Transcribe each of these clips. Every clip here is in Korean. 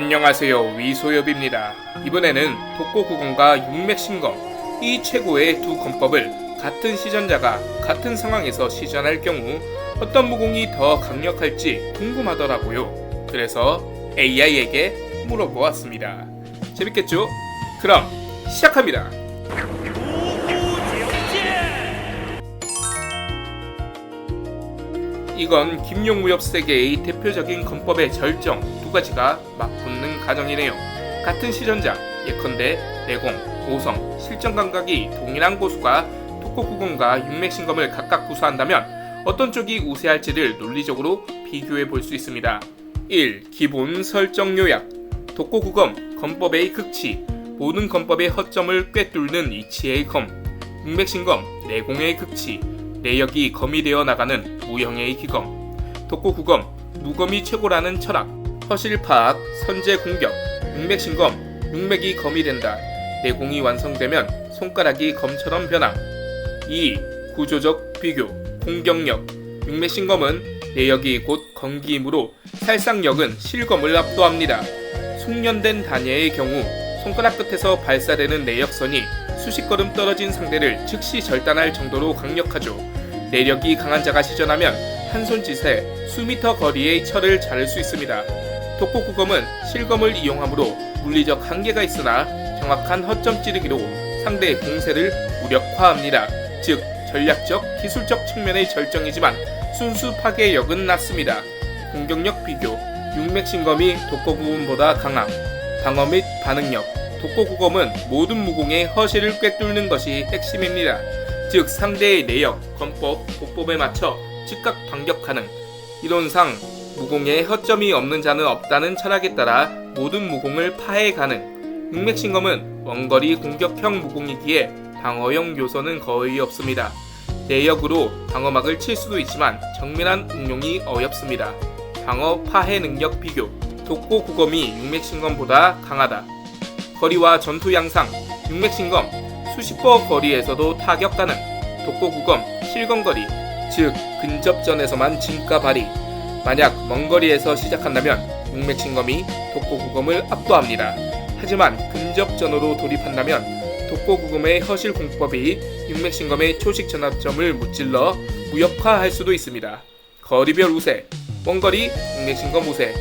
안녕하세요, 위소엽입니다. 이번에는 독고구검과 육맥신검, 이 최고의 두 검법을 같은 시전자가 같은 상황에서 시전할 경우 어떤 무공이 더 강력할지 궁금하더라고요. 그래서 AI에게 물어보았습니다. 재밌겠죠? 그럼 시작합니다. 이건 김용무협 세계의 대표적인 검법의 절정 두 가지가 맞붙는 가정이네요. 같은 시전자, 예컨대 내공, 오성, 실전 감각이 동일한 고수가 독고구검과 육맥신검을 각각 구사한다면 어떤 쪽이 우세할지를 논리적으로 비교해 볼 수 있습니다. 1. 기본 설정 요약. 독고구검, 검법의 극치, 모든 검법의 허점을 꿰뚫는 이치의 검. 육맥신검, 내공의 극치, 내역이 검이 되어 나가는 무형의 기검. 독고구검, 무검이 최고라는 철학, 허실 파악, 선제 공격. 육맥신검, 육맥이 검이 된다. 내공이 완성되면 손가락이 검처럼 변함. 2. 구조적 비교, 공격력. 육맥신검은 내역이 곧 검기이므로 살상력은 실검을 압도합니다. 숙련된 단예의 경우 손가락 끝에서 발사되는 내역선이 수십 걸음 떨어진 상대를 즉시 절단할 정도로 강력하죠. 내력이 강한 자가 시전하면 한 손짓에 수미터 거리의 철을 자를 수 있습니다. 독고구검은 실검을 이용하므로 물리적 한계가 있으나 정확한 허점 찌르기로 상대의 공세를 무력화합니다. 즉 전략적, 기술적 측면의 절정이지만 순수 파괴력은 낮습니다. 공격력 비교. 육맥신검이 독고구검보다 강함. 방어 및 반응력. 독고구검은 모든 무공의 허실을 꿰뚫는 것이 핵심입니다. 즉 상대의 내역, 검법, 보법에 맞춰 즉각 반격 가능. 이론상 무공에 허점이 없는 자는 없다는 철학에 따라 모든 무공을 파해 가능. 육맥신검은 원거리 공격형 무공이기에 방어형 요소는 거의 없습니다. 내역으로 방어막을 칠 수도 있지만 정밀한 응용이 어렵습니다. 방어 파해 능력 비교. 독고구검이 육맥신검보다 강하다. 거리와 전투 양상. 육맥신검 수십 버 거리에서도 타격 가능. 독고구검 실검거리, 즉 근접전에서만 진가 발휘. 만약 먼 거리에서 시작한다면 육맥신검이 독고구검을 압도합니다. 하지만 근접전으로 돌입한다면 독고구검의 허실 공법이 육맥신검의 초식 전압점을 무찔러 무력화할 수도 있습니다. 거리별 우세. 먼거리 육맥신검 우세,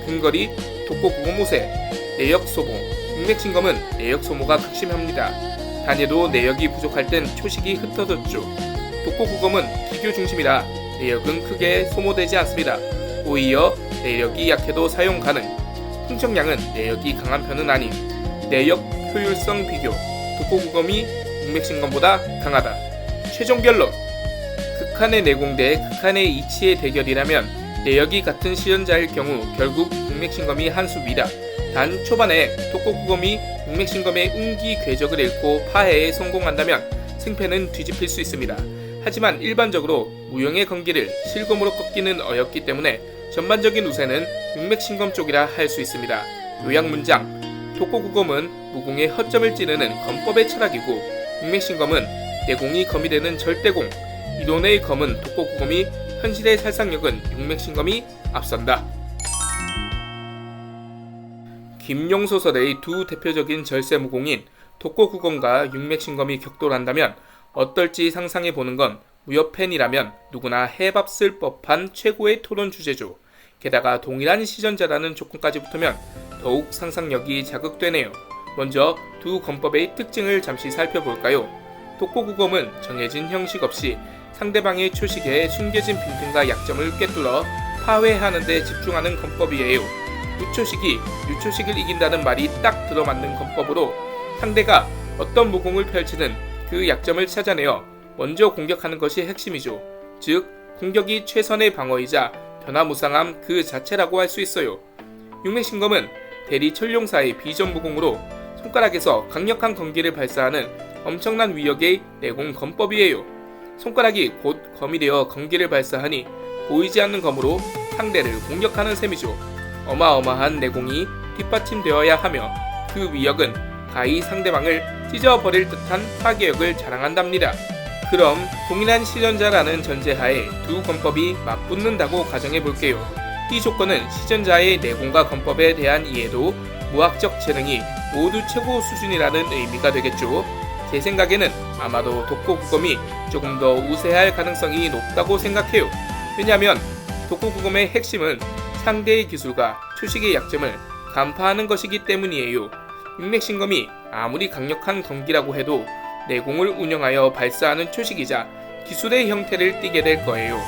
근거리 독고구검 우세. 내역 소모. 육맥신검은 내역 소모가 극심합니다. 단에도 내역이 부족할 땐 초식이 흩어졌죠. 독고구검은 기교 중심이라 내역은 크게 소모되지 않습니다. 오히려 내역이 약해도 사용 가능. 흥청량은 내역이 강한 편은 아님. 내역 효율성 비교. 독고구검이 육맥신검보다 강하다. 최종 결론. 극한의 내공 대 극한의 이치의 대결이라면 내역이 같은 시전자일 경우 결국 육맥신검이 한 수 위다. 단 초반에 독고구검이 육맥신검의 운기 궤적을 잃고 파해에 성공한다면 승패는 뒤집힐 수 있습니다. 하지만 일반적으로 무형의 검기를 실검으로 꺾기는 어렵기 때문에 전반적인 우세는 육맥신검 쪽이라 할 수 있습니다. 요약 문장. 독고구검은 무공의 허점을 찌르는 검법의 철학이고 육맥신검은 내공이 검이 되는 절대공. 이론의 검은 독고구검이 현실의 살상력은 육맥신검이 앞선다. 김용소설의 두 대표적인 절세무공인 독고구검과 육맥신검이 격돌한다면 어떨지 상상해보는 건 무협팬이라면 누구나 해밥쓸 법한 최고의 토론 주제죠. 게다가 동일한 시전자라는 조건까지 붙으면 더욱 상상력이 자극되네요. 먼저 두 검법의 특징을 잠시 살펴볼까요? 독고구검은 정해진 형식 없이 상대방의 초식에 숨겨진 빈틈과 약점을 꿰뚫어 파괴하는 데 집중하는 검법이에요. 무초식이 유초식을 이긴다는 말이 딱 들어맞는 검법으로 상대가 어떤 무공을 펼치든 그 약점을 찾아내어 먼저 공격하는 것이 핵심이죠. 즉 공격이 최선의 방어이자 변화무쌍함 그 자체라고 할 수 있어요. 육맥신검은 대리 천룡사의 비전 무공으로 손가락에서 강력한 검기를 발사하는 엄청난 위력의 내공 검법이에요. 손가락이 곧 검이 되어 검기를 발사하니 보이지 않는 검으로 상대를 공격하는 셈이죠. 어마어마한 내공이 뒷받침되어야 하며 그 위력은 가히 상대방을 찢어버릴 듯한 파괴력을 자랑한답니다. 그럼 동일한 시전자라는 전제하에 두 검법이 맞붙는다고 가정해볼게요. 이 조건은 시전자의 내공과 건법에 대한 이해도, 무학적 재능이 모두 최고 수준이라는 의미가 되겠죠. 제 생각에는 아마도 독고국엄이 조금 더 우세할 가능성이 높다고 생각해요. 왜냐하면 독고국엄의 핵심은 상대의 기술과 초식의 약점을 간파하는 것이기 때문이에요. 육맥신검이 아무리 강력한 검기라고 해도 내공을 운영하여 발사하는 초식이자 기술의 형태를 띠게 될 거예요.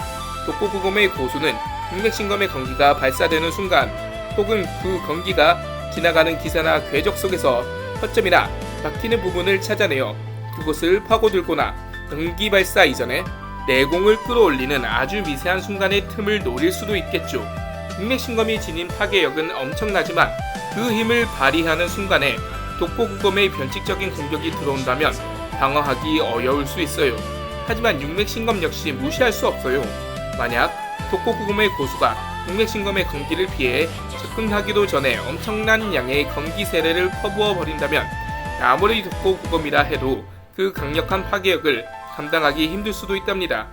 독고국엄의 고수는 육맥신검의 검기가 발사되는 순간 혹은 그 검기가 지나가는 기사나 궤적 속에서 허점이나 막히는 부분을 찾아내어 그곳을 파고들거나 검기 발사 이전에 내공을 끌어올리는 아주 미세한 순간의 틈을 노릴 수도 있겠죠. 육맥신검이 지닌 파괴력은 엄청나지만 그 힘을 발휘하는 순간에 독고국엄의 변칙적인 공격이 들어온다면 방어하기 어려울 수 있어요. 하지만 육맥신검 역시 무시할 수 없어요. 만약 독고국엄의 고수가 육맥신검의 검기를 피해 접근하기도 전에 엄청난 양의 검기 세례를 퍼부어 버린다면 아무리 독고국엄이라 해도 그 강력한 파괴력을 감당하기 힘들 수도 있답니다.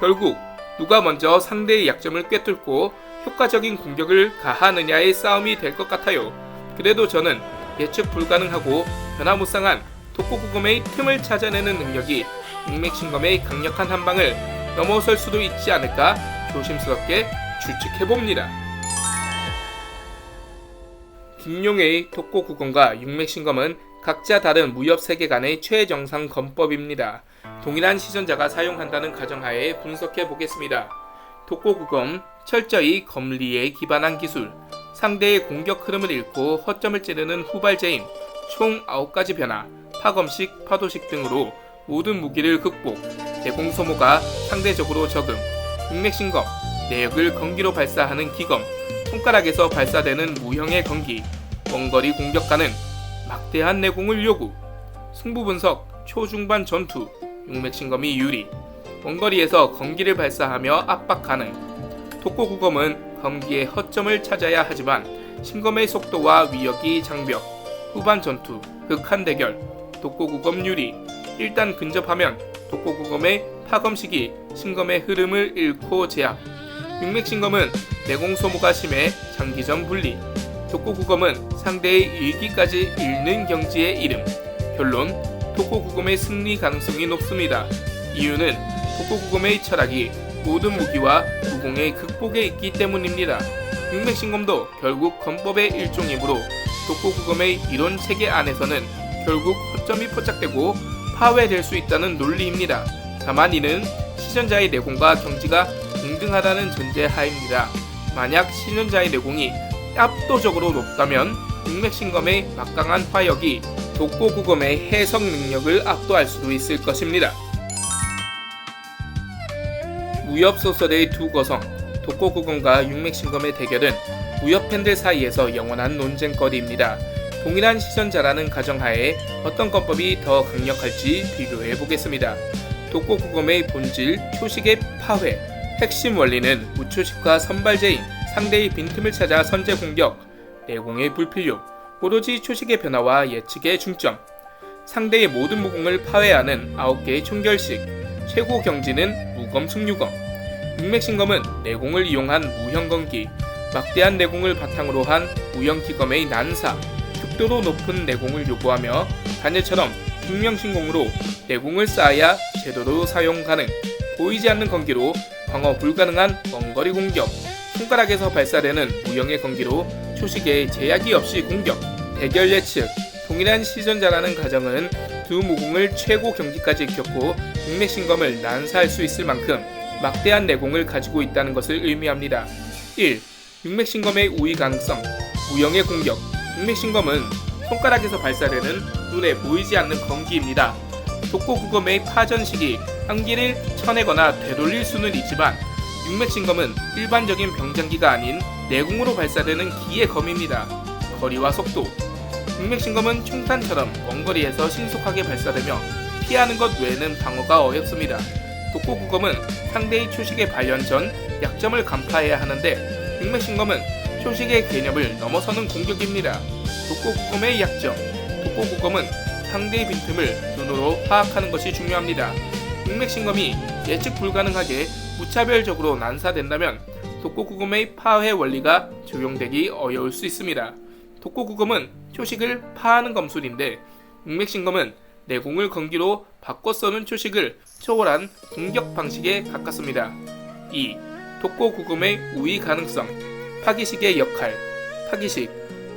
결국 누가 먼저 상대의 약점을 꿰뚫고 효과적인 공격을 가하느냐의 싸움이 될 것 같아요. 그래도 저는 예측 불가능하고 변화무쌍한 독고국엄의 틈을 찾아내는 능력이 육맥신검의 강력한 한방을 넘어설 수도 있지 않을까 조심스럽게 추측해봅니다. 김용의 독고국엄과 육맥신검은 각자 다른 무협 세계관의 최정상 검법입니다. 동일한 시전자가 사용한다는 가정하에 분석해 보겠습니다. 독고국엄, 철저히 검리에 기반한 기술, 상대의 공격 흐름을 읽고 허점을 찌르는 후발제인, 총 9가지 변화, 파검식, 파도식 등으로 모든 무기를 극복, 내공 소모가 상대적으로 적음, 육맥신검, 내역을 검기로 발사하는 기검, 손가락에서 발사되는 무형의 검기, 원거리 공격 가능, 막대한 내공을 요구, 승부 분석, 초중반 전투, 육맥신검이 유리, 원거리에서 검기를 발사하며 압박 가능. 독고국엄은 검기의 허점을 찾아야 하지만 신검의 속도와 위력이 장벽, 후반 전투, 극한 대결, 독고국엄 유리. 일단 근접하면 독고국엄의 파검식이 신검의 흐름을 잃고 제압. 육맥신검은 내공 소모가 심해 장기전 분리. 독고국엄은 상대의 일기까지 잃는 경지의 이름. 결론, 독고국엄의 승리 가능성이 높습니다. 이유는 독고국엄의 철학이 모든 무기와 무공의 극복에 있기 때문입니다. 육맥신검도 결국 검법의 일종이므로 독고국엄의 이론 체계 안에서는 결국 허점이 포착되고 파괴될 수 있다는 논리입니다. 다만 이는 시전자의 내공과 경지가 동등하다는 전제 하입니다. 만약 시전자의 내공이 압도적으로 높다면 육맥신검의 막강한 화력이 독고국엄의 해석 능력을 압도할 수도 있을 것입니다. 무협소설의 두 거성, 독고국엄과 육맥신검의 대결은 무협 팬들 사이에서 영원한 논쟁거리입니다. 동일한 시전자라는 가정하에 어떤 검법이 더 강력할지 비교해 보겠습니다. 독고국엄의 본질, 초식의 파회, 핵심 원리는 무초식과 선발제인, 상대의 빈틈을 찾아 선제 공격, 내공의 불필요, 오로지 초식의 변화와 예측의 중점, 상대의 모든 무공을 파괴하는 9개의 총결식, 최고 경지는 무검 승유검, 육맥신검은 내공을 이용한 무형검기, 막대한 내공을 바탕으로 한 무형기검의 난사, 극도로 높은 내공을 요구하며 단일처럼 육명신공으로 내공을 쌓아야 제도로 사용 가능, 보이지 않는 검기로 방어 불가능한 원거리 공격, 손가락에서 발사되는 무형의 검기로 초식에 제약이 없이 공격, 대결 예측. 동일한 시전자라는 가정은 두 무공을 최고 경기까지 익혔고 육맥신검을 난사할 수 있을 만큼 막대한 내공을 가지고 있다는 것을 의미합니다. 1. 육맥신검의 우위 가능성, 무형의 공격. 육맥신검은 손가락에서 발사되는 눈에 보이지 않는 검기입니다. 독고국엄의 파전식이 한기를 쳐내거나 되돌릴 수는 있지만 육맥신검은 일반적인 병장기가 아닌 내공으로 발사되는 기의 검입니다. 거리와 속도. 육맥신검은 총탄처럼 원거리에서 신속하게 발사되며 피하는 것 외에는 방어가 어렵습니다. 독고국엄은 상대의 초식의 발현 전 약점을 간파해야 하는데 육맥신검은 초식의 개념을 넘어서는 공격입니다. 독고국엄의 약점. 독고국엄은 상대의 빈틈을 눈으로 파악하는 것이 중요합니다. 육맥신검이 예측 불가능하게 무차별적으로 난사된다면 독고구검의 파회 원리가 적용되기 어려울 수 있습니다. 독고구검은 초식을 파하는 검술인데 육맥신검은 내공을 건기로 바꿔 써는 초식을 초월한 공격 방식에 가깝습니다. 2. 독고구검의 우위 가능성, 파기식의 역할. 파기식.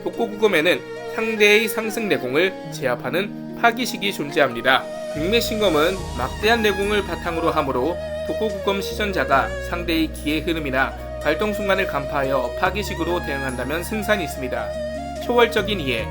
독고구검에는 상대의 상승 내공을 제압하는 파기식이 존재합니다. 육맥신검은 막대한 내공을 바탕으로 하므로 독고구검 시전자가 상대의 기의 흐름이나 발동 순간을 간파하여 파기식으로 대응한다면 승산이 있습니다. 초월적인 이해.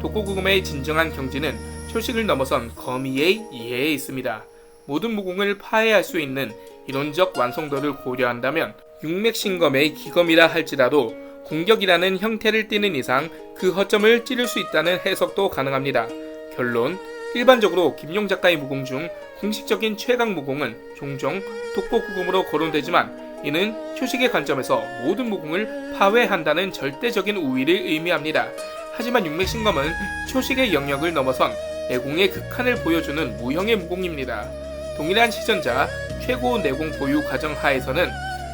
독고구검의 진정한 경지는 초식을 넘어선 거미의 이해에 있습니다. 모든 무공을 파해할 수 있는 이론적 완성도를 고려한다면 육맥신검의 기검이라 할지라도 공격이라는 형태를 띠는 이상 그 허점을 찌를 수 있다는 해석도 가능합니다. 결론. 일반적으로 김용 작가의 무공 중 공식적인 최강 무공은 종종 독고구검으로 거론되지만 이는 초식의 관점에서 모든 무공을 파괴한다는 절대적인 우위를 의미합니다. 하지만 육맥신검은 초식의 영역을 넘어선 내공의 극한을 보여주는 무형의 무공입니다. 동일한 시전자, 최고 내공 보유 과정 하에서는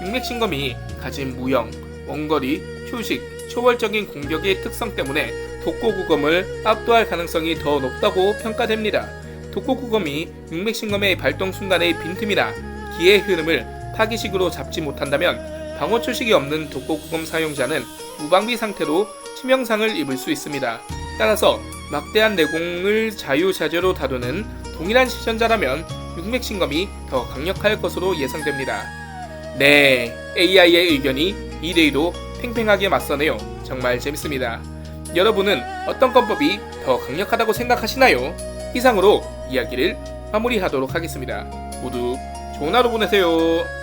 육맥신검이 가진 무형, 원거리, 초식, 초월적인 공격의 특성 때문에 독고구검을 압도할 가능성이 더 높다고 평가됩니다. 독고구검이 육맥신검의 발동 순간의 빈틈이나 기의 흐름을 파기식으로 잡지 못한다면 방어 초식이 없는 독고구검 사용자는 무방비 상태로 치명상을 입을 수 있습니다. 따라서 막대한 내공을 자유자재로 다루는 동일한 시전자라면 육맥신검이 더 강력할 것으로 예상됩니다. 네, AI의 의견이 2대2로 팽팽하게 맞서네요. 정말 재밌습니다. 여러분은 어떤 권법이 더 강력하다고 생각하시나요? 이상으로 이야기를 마무리하도록 하겠습니다. 모두 좋은 하루 보내세요.